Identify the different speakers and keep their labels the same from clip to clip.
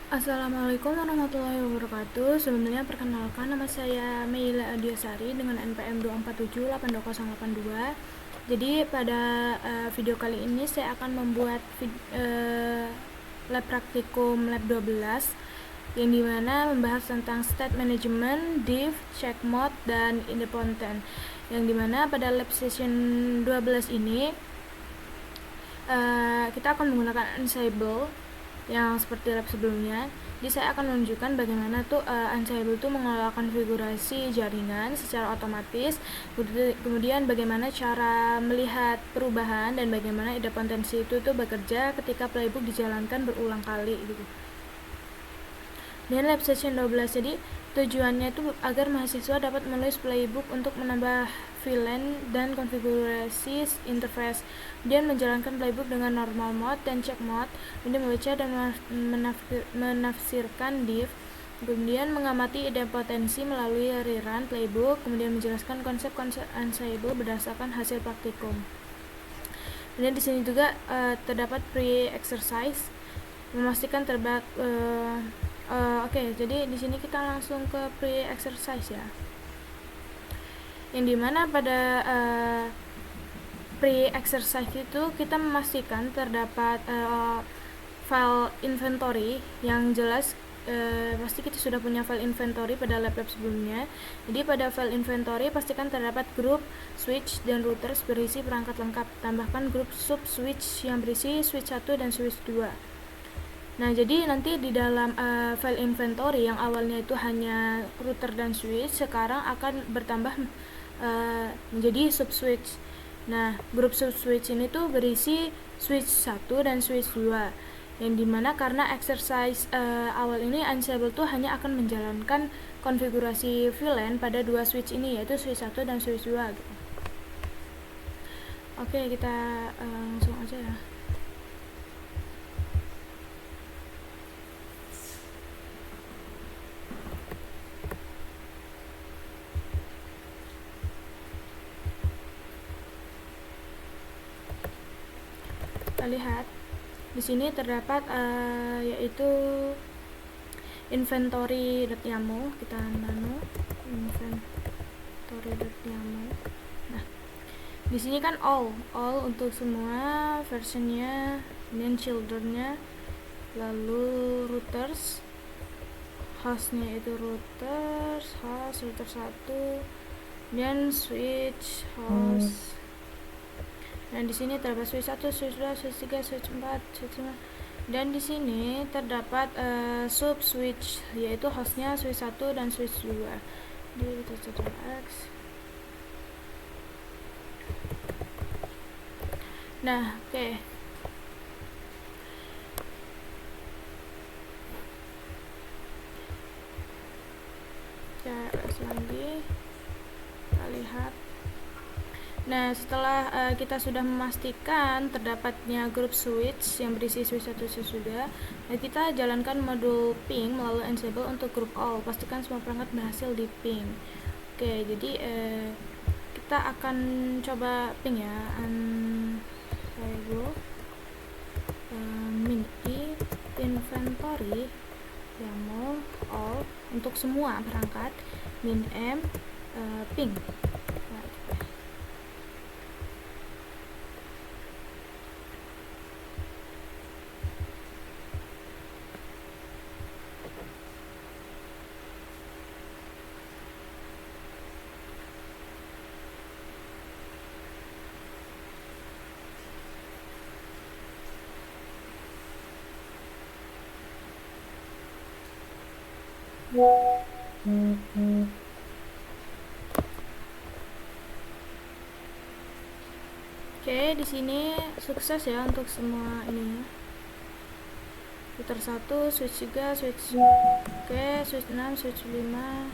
Speaker 1: Assalamualaikum warahmatullahi wabarakatuh. Sebelumnya perkenalkan, nama saya Meila Adiasari dengan NPM 247820882. Jadi pada video kali ini saya akan membuat lab praktikum lab 12 yang dimana membahas tentang state management, diff, check mode, dan independent. Yang dimana pada lab session 12 ini kita akan menggunakan Ansible yang seperti lab sebelumnya. Jadi saya akan menunjukkan bagaimana tuh Ansible itu mengelola konfigurasi jaringan secara otomatis, kemudian bagaimana cara melihat perubahan dan bagaimana independensi itu tuh bekerja ketika playbook dijalankan berulang kali gitu. Dan lab session 12, jadi tujuannya itu agar mahasiswa dapat menulis playbook untuk menambah VLAN dan konfigurasi interface, kemudian menjalankan playbook dengan normal mode dan check mode, kemudian membaca dan menafsirkan diff, kemudian mengamati idempotensi melalui rerun playbook, kemudian menjelaskan konsep-konsep Ansible berdasarkan hasil praktikum. Kemudian di sini juga terdapat pre-exercise memastikan Oke, jadi di sini kita langsung ke pre-exercise ya. Yang dimana pada pre-exercise itu kita memastikan terdapat file inventory yang jelas. Pasti kita sudah punya file inventory pada lab-lab sebelumnya. Jadi pada file inventory pastikan terdapat grup, switch, dan routers berisi perangkat lengkap. Tambahkan grup sub switch yang berisi switch 1 dan switch 2. Nah, jadi nanti di dalam file inventory yang awalnya itu hanya router dan switch, sekarang akan bertambah menjadi sub switch. Nah, grup sub switch ini tuh berisi switch 1 dan switch 2. Yang dimana karena exercise awal ini Ansible tuh hanya akan menjalankan konfigurasi VLAN pada dua switch ini, yaitu switch 1 dan switch 2 gitu. Oke, kita langsung aja ya. Kita lihat di sini terdapat yaitu inventory.yaml. Kita nano inventory.yaml. Nah, di sini kan all untuk semua versionnya, dan childrennya, lalu routers, hostnya itu routers, host router 1, dan switch host. Dan di sini terdapat switch 1, switch 2, switch 3, switch 4, switch 5. Dan di sini terdapat sub switch, yaitu hostnya switch 1 dan switch 2. Jadi kita coba X. Nah, oke. Kita lagi. Kita lihat. Nah, setelah kita sudah memastikan terdapatnya grup switch yang berisi switch 1 switch 2, kita jalankan modul ping melalui Ansible untuk grup all. Pastikan semua perangkat berhasil di ping. Oke, jadi kita akan coba ping ya. Ansible min i inventory yaml all untuk semua perangkat, min m ping. Oke, di sini sukses ya untuk semua ini. Router 1, switch 3, switch switch 6, switch 5.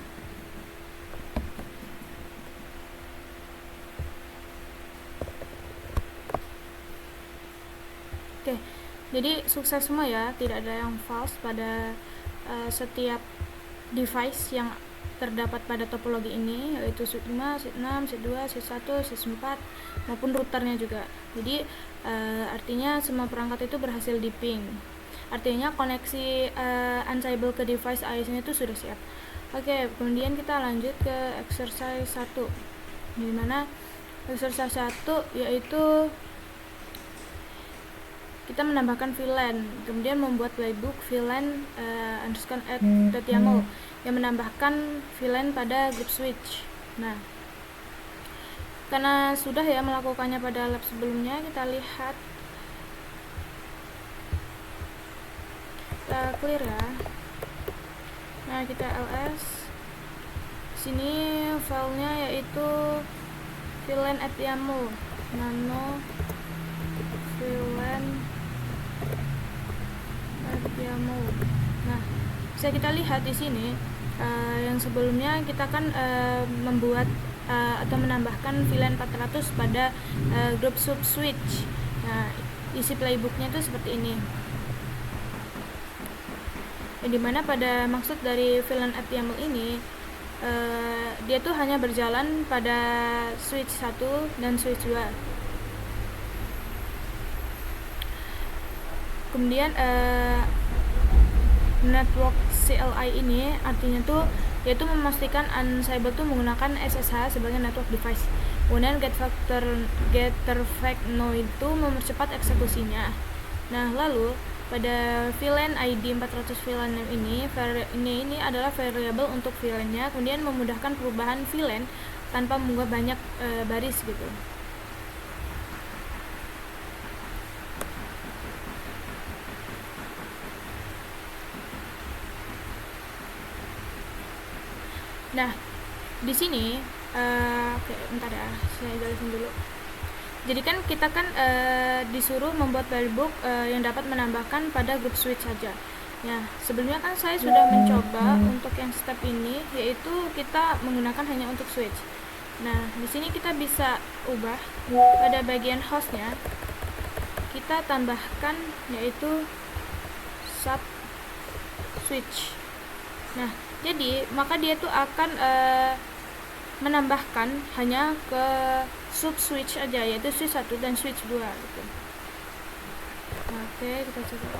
Speaker 1: Oke, jadi sukses semua ya, tidak ada yang false pada setiap device yang terdapat pada topologi ini, yaitu switch 5, switch 6, switch 2, switch 1, switch 4, maupun routernya juga. Jadi artinya semua perangkat itu berhasil di ping. artinya koneksi Ansible ke device iOS-nya itu sudah siap. Oke, kemudian kita lanjut ke exercise 1, di mana exercise 1 yaitu kita menambahkan VLAN, kemudian membuat playbook VLAN _add.yaml yang menambahkan VLAN pada group switch. Nah, karena sudah ya melakukannya pada lab sebelumnya, kita lihat, kita clear ya. Nah, kita ls, sini filenya yaitu VLAN@yaml, nano VLAN@yaml. Nah, bisa kita lihat di sini yang sebelumnya kita kan membuat atau menambahkan VLAN 400 pada group sub switch. Nah, isi playbooknya itu seperti ini. Dimana pada maksud dari VLAN@yaml ini dia tuh hanya berjalan pada switch 1 dan switch 2. Kemudian network CLI ini artinya tuh yaitu memastikan Ansible tuh menggunakan SSH sebagai network device. Kemudian getterFactNow itu mempercepat eksekusinya. Nah, lalu pada VLAN ID 400 VLAN ini adalah variabel untuk VLAN-nya, kemudian memudahkan perubahan VLAN tanpa mengunggah banyak baris gitu. Nah, di sini oke, bentar ya, saya jelasin dulu. Jadi kan kita kan disuruh membuat playbook yang dapat menambahkan pada group switch saja. Nah, sebelumnya kan saya sudah mencoba untuk yang step ini, yaitu kita menggunakan hanya untuk switch. Nah, di sini kita bisa ubah pada bagian hostnya, kita tambahkan yaitu sub switch. Nah, jadi maka dia tuh akan menambahkan hanya ke sub switch aja, yaitu switch 1 dan switch 2 gitu. Oke, kita coba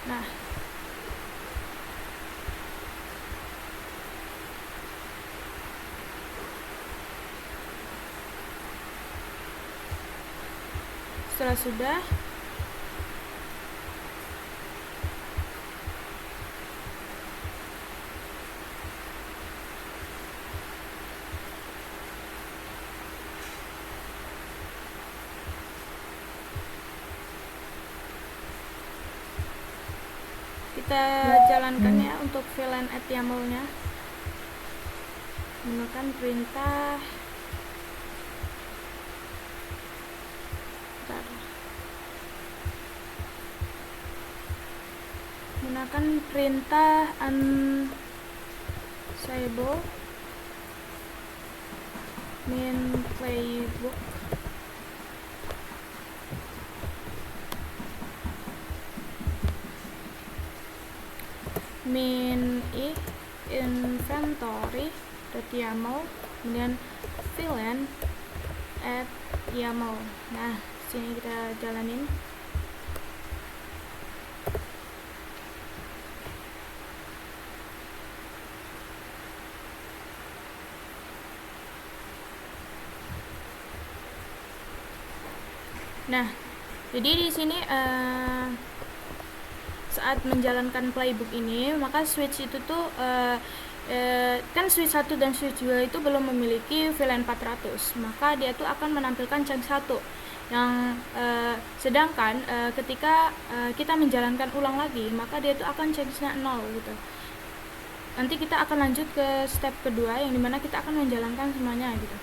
Speaker 1: nah, setelah sudah, kita jalankan ya untuk VLAN@yaml-nya menggunakan perintah Ansible min playbook min inventory.yaml, kemudian VLAN@yaml. Nah, sini kita jalanin. Nah, jadi di sini saat menjalankan playbook ini, maka switch itu tuh kan switch 1 dan switch 2 itu belum memiliki VLAN 400, maka dia tuh akan menampilkan change 1 yang sedangkan ketika kita menjalankan ulang lagi, maka dia tuh akan change-nya 0 gitu. Nanti kita akan lanjut ke step kedua yang dimana kita akan menjalankan semuanya gitu.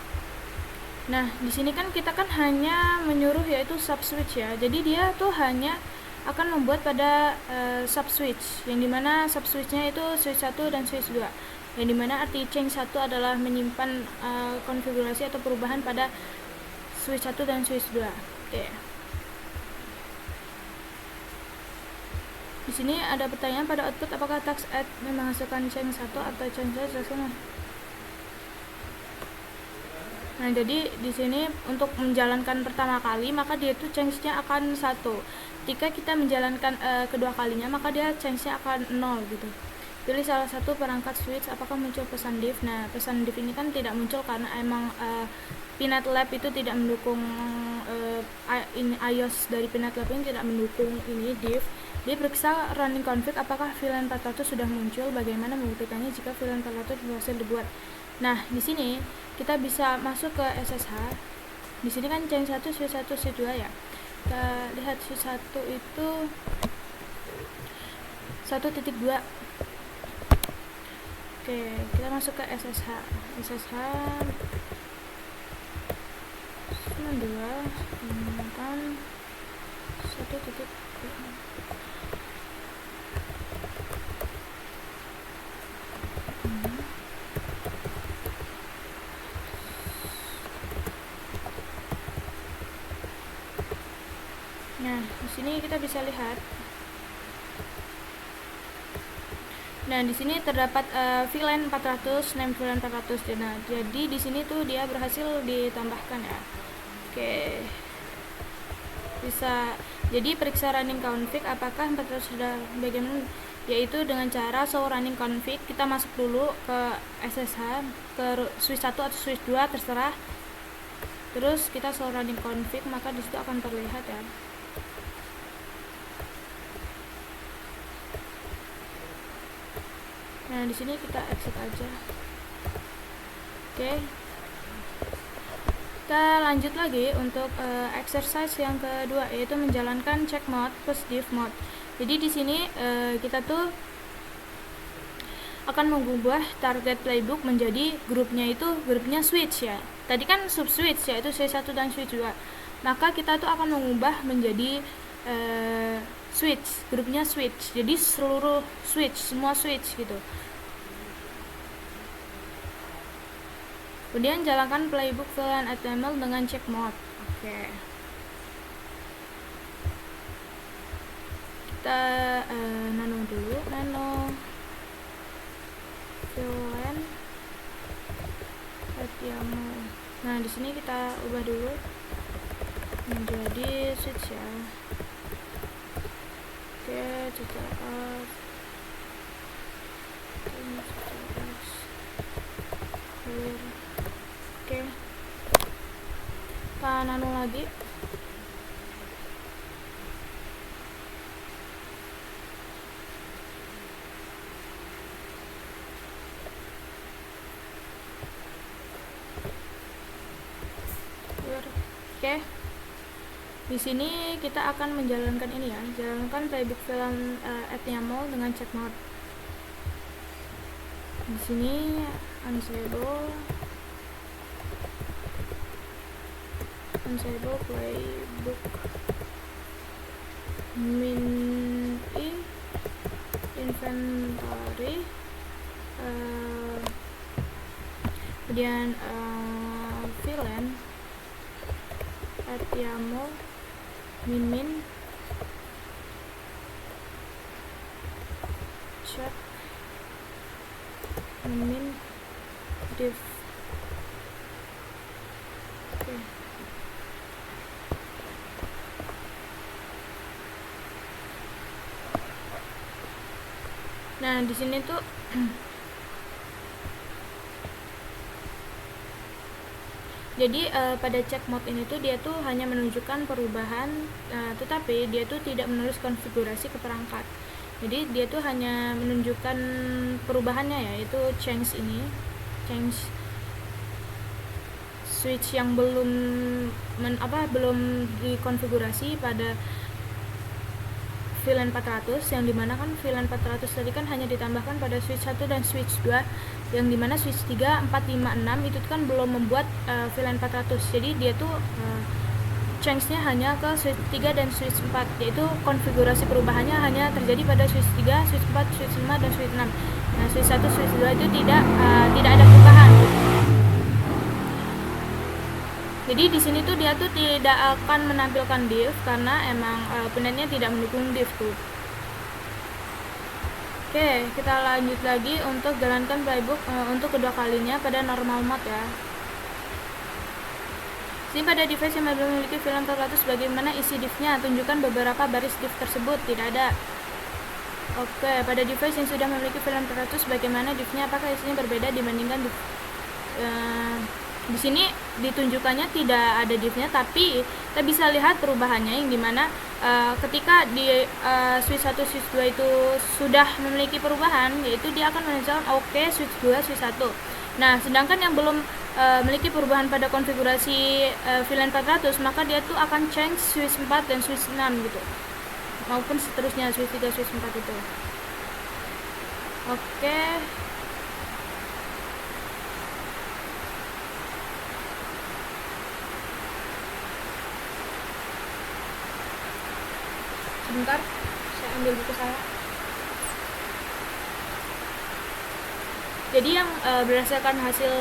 Speaker 1: Nah, di sini kan kita kan hanya menyuruh yaitu sub switch ya. Jadi dia tuh hanya akan membuat pada sub switch, yang dimana sub switchnya itu switch 1 dan switch 2, yang dimana arti change 1 adalah menyimpan konfigurasi atau perubahan pada switch 1 dan switch 2. Oke. Di sini ada pertanyaan pada output, apakah task add menghasilkan change 1 atau change 2? Nah, jadi di sini untuk menjalankan pertama kali maka dia itu change-nya akan 1. Ketika kita menjalankan kedua kalinya maka dia change-nya akan 0 gitu. Pilih salah satu perangkat switch, apakah muncul pesan div. Nah, pesan div ini kan tidak muncul karena emang Peanut Lab itu tidak mendukung ini iOS dari Peanut Lab ini tidak mendukung ini div. Dia periksa running config apakah VLAN 400 sudah muncul, bagaimana membuktikannya jika VLAN 400 berhasil dibuat. Nah, di sini kita bisa masuk ke SSH. Di sini kan change 1, switch 1, switch 2 ya. Kita lihat switch 1 itu 1.2. Oke, kita masuk ke SSH. SSH 92 menggunakan 1.2. Nah, di sini kita bisa lihat. Nah, di sini terdapat VLAN 400, name VLAN 400. Nah, jadi di sini tuh dia berhasil ditambahkan ya. Oke. Bisa. Jadi periksa running config apakah 400 sudah bagaimana, yaitu dengan cara show running config. Kita masuk dulu ke SSH, ke switch 1 atau switch 2 terserah. Terus kita show running config, maka disitu akan terlihat ya. Nah, di sini kita exit aja. Oke. Kita lanjut lagi untuk exercise yang kedua, yaitu menjalankan check mode plus div mode. Jadi di sini kita tuh akan mengubah target playbook menjadi grupnya switch ya. Tadi kan sub switch yaitu switch 1 dan switch 2. Maka kita tuh akan mengubah menjadi switch, grupnya switch. Jadi seluruh switch, semua switch gitu. Kemudian jalankan playbook VLAN HTML dengan check mode. Oke. Kita nano dulu, nano VLAN HTML. Nah, di sini kita ubah dulu menjadi switch ya. Oke, CTF. Oke, kita nano lagi. Oke, di sini kita akan menjalankan ini ya, jalankan playbook VLAN HTML dengan check mode. Di sini unsable playbook min inventory, kemudian VLAN HTML min check min div. Oke. Nah, di sini tuh jadi pada check mode ini tuh dia tuh hanya menunjukkan perubahan, tetapi dia tuh tidak menulis konfigurasi ke perangkat. Jadi dia tuh hanya menunjukkan perubahannya ya, yaitu change switch yang belum dikonfigurasi pada VLAN 400, yang dimana kan VLAN 400 tadi kan hanya ditambahkan pada switch 1 dan switch 2, yang dimana switch 3, 4, 5, 6 itu kan belum membuat VLAN 400. Jadi dia tuh change-nya hanya ke switch 3 dan switch 4, yaitu konfigurasi perubahannya hanya terjadi pada switch 3, switch 4, switch 5, dan switch 6. Nah, switch 1, switch 2 itu tidak ada perubahan. Jadi di sini tuh dia tuh tidak akan menampilkan div karena emang penetnya tidak mendukung div tuh. Oke, kita lanjut lagi untuk jalankan playbook untuk kedua kalinya pada normal mode ya. Sini pada device yang belum memiliki VLAN 400, bagaimana isi div-nya? Tunjukkan beberapa baris div tersebut. Tidak ada. Oke, pada device yang sudah memiliki VLAN 400, bagaimana div-nya? Apakah isinya berbeda dibandingkan div? Di sini ditunjukkannya tidak ada div-nya, tapi kita bisa lihat perubahannya, yang dimana ketika di switch 1 switch 2 itu sudah memiliki perubahan, yaitu dia akan menunjukkan oke switch 2 switch 1. Nah, sedangkan yang belum memiliki perubahan pada konfigurasi VLAN 400, maka dia tuh akan change switch 4 dan switch 6 gitu, maupun seterusnya switch 3 switch 4 itu. Oke. Sebentar, saya ambil buku saya. Jadi yang berdasarkan hasil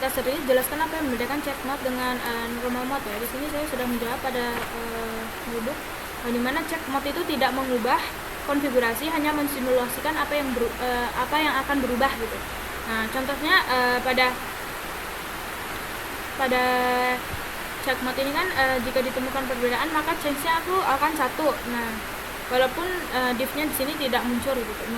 Speaker 1: tes ini, jelaskan apa yang membedakan check mode dengan normal mode ya. Di sini saya sudah menjawab pada buku, dimana check mode itu tidak mengubah konfigurasi, hanya mensimulasikan apa yang akan berubah gitu. Nah, contohnya pada check mode ini kan jika ditemukan perbedaan maka change-nya itu akan 1. Nah, walaupun div-nya di sini tidak muncul gitu.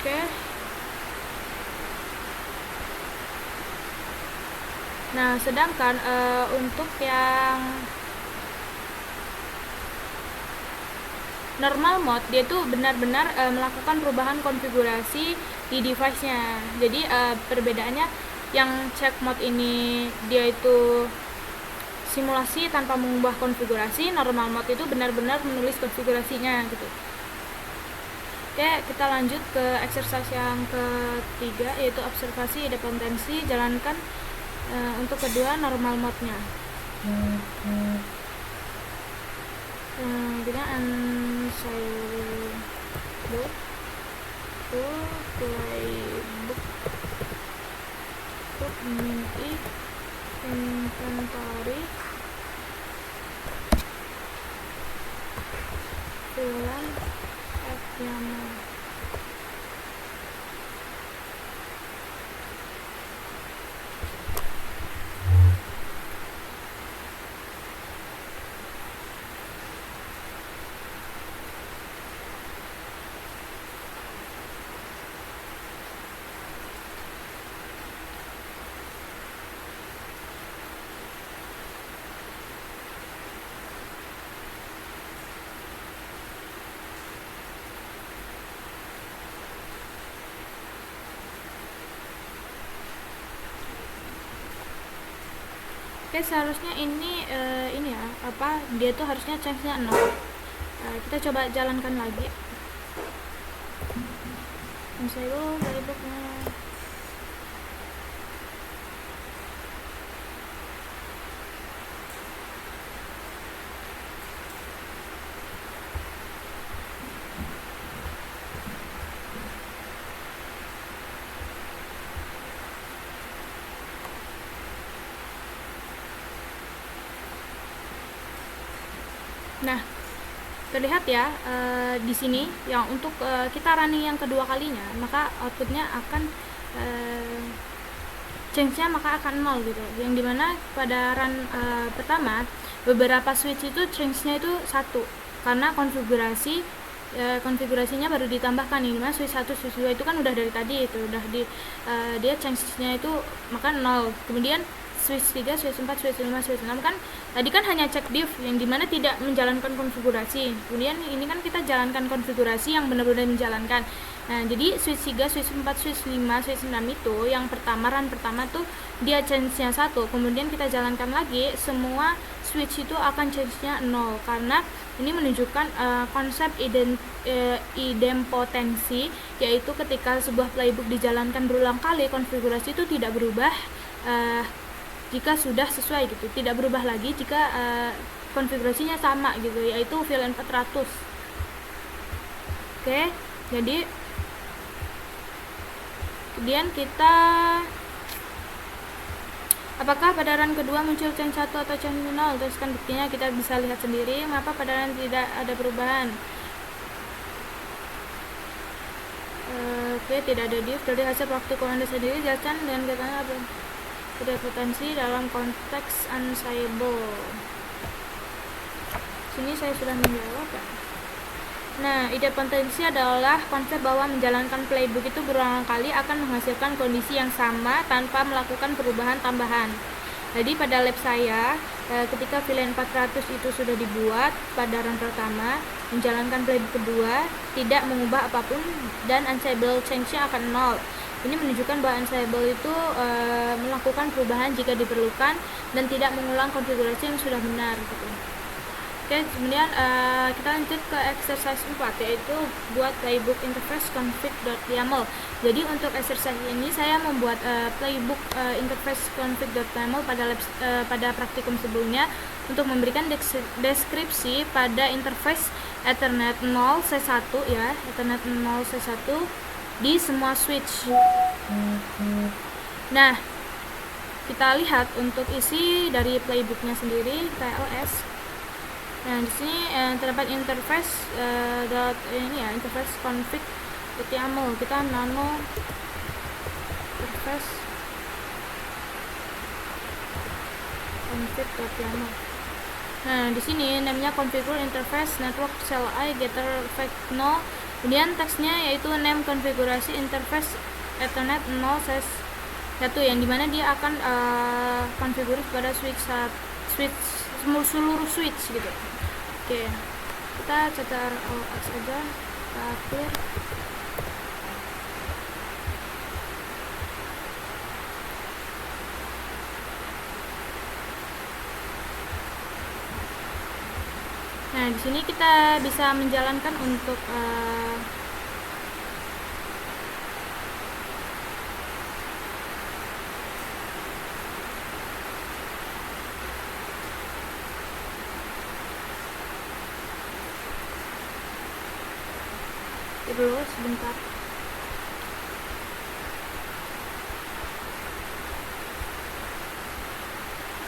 Speaker 1: Oke. Nah, sedangkan untuk yang normal mode, dia tuh benar-benar melakukan perubahan konfigurasi di device-nya. Jadi perbedaannya, yang check mode ini dia itu simulasi tanpa mengubah konfigurasi, normal mode itu benar-benar menulis konfigurasinya gitu. Oke, kita lanjut ke exercise yang ketiga, yaitu observasi dependensi. Jalankan untuk kedua normal mode-nya. Kita unsave book to playbook untuk memiliki inventory VLAN YAML. Oke, seharusnya ini ya, dia tuh harusnya change-nya 0. Kita coba jalankan lagi. Misalnya playbooknya. Nah, terlihat ya di sini yang untuk kita running yang kedua kalinya, maka outputnya akan change-nya maka akan 0 gitu. Yang dimana pada run pertama, beberapa switch itu change-nya itu 1 karena konfigurasinya baru ditambahkan. Ini dimana switch 1 switch 2 itu kan udah dari tadi, itu udah dia change-nya itu maka 0. Kemudian switch 3, switch 4, switch 5, switch 6 kan tadi kan hanya cek div yang dimana tidak menjalankan konfigurasi. Kemudian ini kan kita jalankan konfigurasi yang benar-benar menjalankan. Nah, jadi switch 3, switch 4, switch 5, switch 6 itu yang run pertama tuh dia change-nya 1. Kemudian kita jalankan lagi, semua switch itu akan change-nya 0 karena ini menunjukkan konsep idempotensi, yaitu ketika sebuah playbook dijalankan berulang kali, konfigurasi itu tidak berubah jika sudah sesuai gitu, tidak berubah lagi jika konfigurasinya sama gitu, yaitu VLAN 400. Oke, jadi kemudian kita apakah pada run kedua muncul change 1 atau change 0? Terus kan buktinya kita bisa lihat sendiri mengapa pada run tidak ada perubahan. Oke, tidak ada div. Dari hasil praktikum Anda sendiri, jelaskan dengan katanya apa ada potensi dalam konteks Ansible. Sini saya sudah menjawab ya. Nah, ide potensi adalah konsep bahwa menjalankan playbook itu berulang kali akan menghasilkan kondisi yang sama tanpa melakukan perubahan tambahan. Jadi pada lab saya, ketika VLAN 400 itu sudah dibuat pada run pertama, menjalankan playbook kedua, tidak mengubah apapun dan Ansible change-nya akan 0. Ini menunjukkan bahwa Ansible itu melakukan perubahan jika diperlukan dan tidak mengulang konfigurasi yang sudah benar gitu. Oke, kemudian kita lanjut ke exercise 4, yaitu buat playbook interface config.yaml. Jadi untuk exercise ini saya membuat playbook interface config.yaml pada praktikum sebelumnya untuk memberikan deskripsi pada interface Ethernet 0 C1 ya, Ethernet 0 C1 di semua switch. Nah, kita lihat untuk isi dari playbooknya sendiri, TLS. Nah, di sini terdapat interface interface config.yaml. Kita nano interface config.yaml. Nah, di sini namanya configure interface network CLI getter fact 0. Kemudian teksnya yaitu name konfigurasi interface Ethernet 0 1 yang dimana dia akan konfigurasi pada seluruh switch gitu. Oke, kita cetar X aja, kita clear. Nah, di sini kita bisa menjalankan untuk dulu sebentar.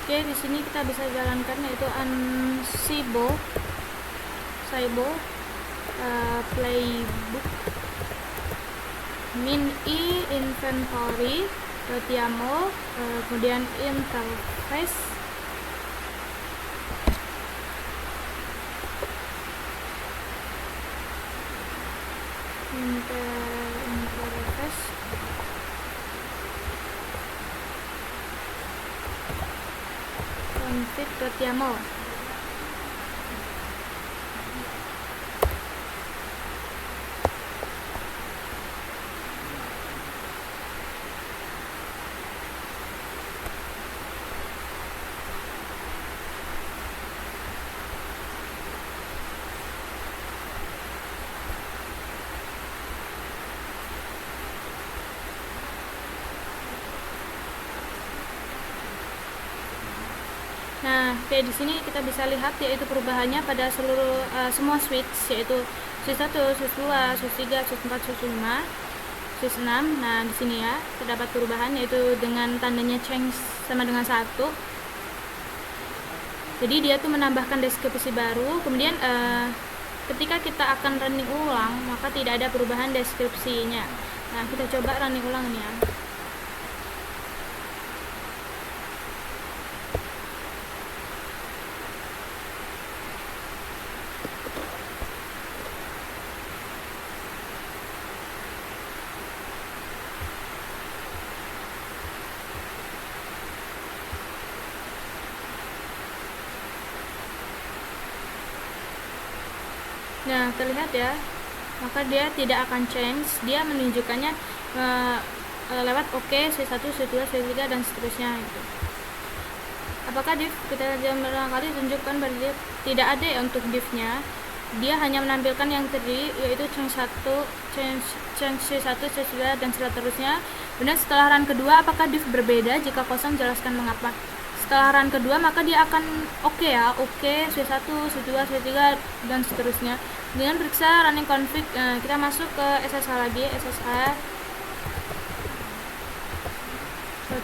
Speaker 1: Oke, di sini kita bisa jalankan yaitu Ansible playbook min i inventory .yaml, kemudian interface config.yaml. Nah, kayak di sini kita bisa lihat yaitu perubahannya pada semua switch, yaitu switch 1, switch 2, switch 3, switch 4, switch 5, switch 6. Nah, di sini ya terdapat perubahan yaitu dengan tandanya change sama dengan 1. Jadi dia tuh menambahkan deskripsi baru. Kemudian ketika kita akan running ulang, maka tidak ada perubahan deskripsinya. Nah, kita coba running ulang nih ya. Nah, terlihat ya, maka dia tidak akan change, dia menunjukkannya lewat OK, C1, C2, C3 dan seterusnya gitu. Apakah div? Kita barangkali tunjukkan pada div. Tidak ada ya untuk divnya. Dia hanya menampilkan yang terdiri yaitu change 1, change C1, C2 dan seterusnya. Kemudian setelah run kedua, apakah div berbeda? Jika kosong, jelaskan mengapa. Setelah run kedua, maka dia akan OK ya, OK, C1, C2, C3 dan seterusnya. Dengan periksa running config, kita masuk ke SSH lagi, SSH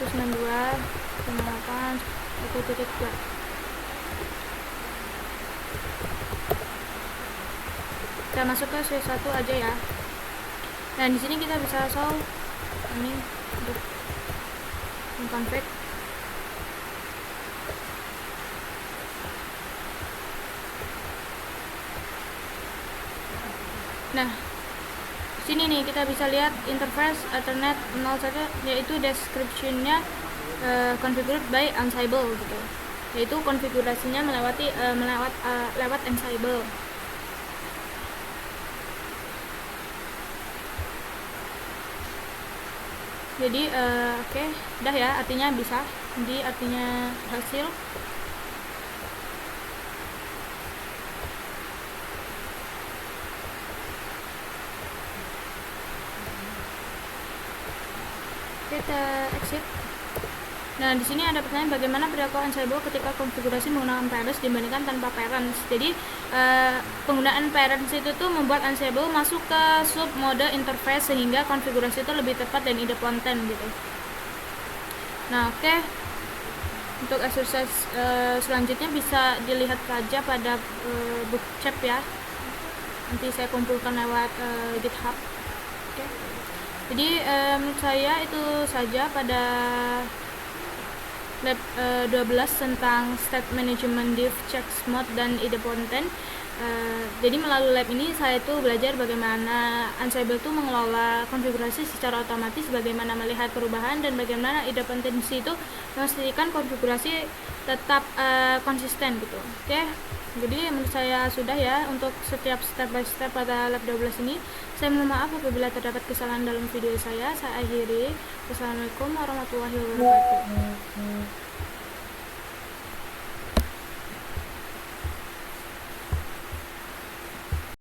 Speaker 1: 192.168.1.2. Kita masuk ke C1 aja ya. Nah, di sini kita bisa solve ini untuk config. Nah, sini nih kita bisa lihat interface Ethernet 01, yaitu description-nya configured by Ansible gitu, yaitu konfigurasinya lewat Ansible. Jadi oke, udah ya, artinya bisa. Jadi artinya hasil. Kita exit. Nah, di sini ada pertanyaan bagaimana perilaku Ansible ketika konfigurasi menggunakan parents dibandingkan tanpa parents. Jadi penggunaan parents itu tuh membuat Ansible masuk ke sub mode interface sehingga konfigurasi itu lebih tepat dan independen gitu. Nah, oke. Untuk exercise selanjutnya bisa dilihat saja pada book chat ya. Nanti saya kumpulkan lewat GitHub. Oke. Jadi menurut saya itu saja pada lab 12 tentang state management diff, checks mode dan idempotent. Jadi melalui lab ini saya tuh belajar bagaimana Ansible tuh mengelola konfigurasi secara otomatis, bagaimana melihat perubahan, dan bagaimana idempotency itu memastikan konfigurasi tetap konsisten gitu. Oke. Jadi menurut saya sudah ya untuk setiap step by step pada lab 12 ini. Saya mohon maaf apabila terdapat kesalahan dalam video saya. Saya akhiri. Wassalamualaikum warahmatullahi wabarakatuh.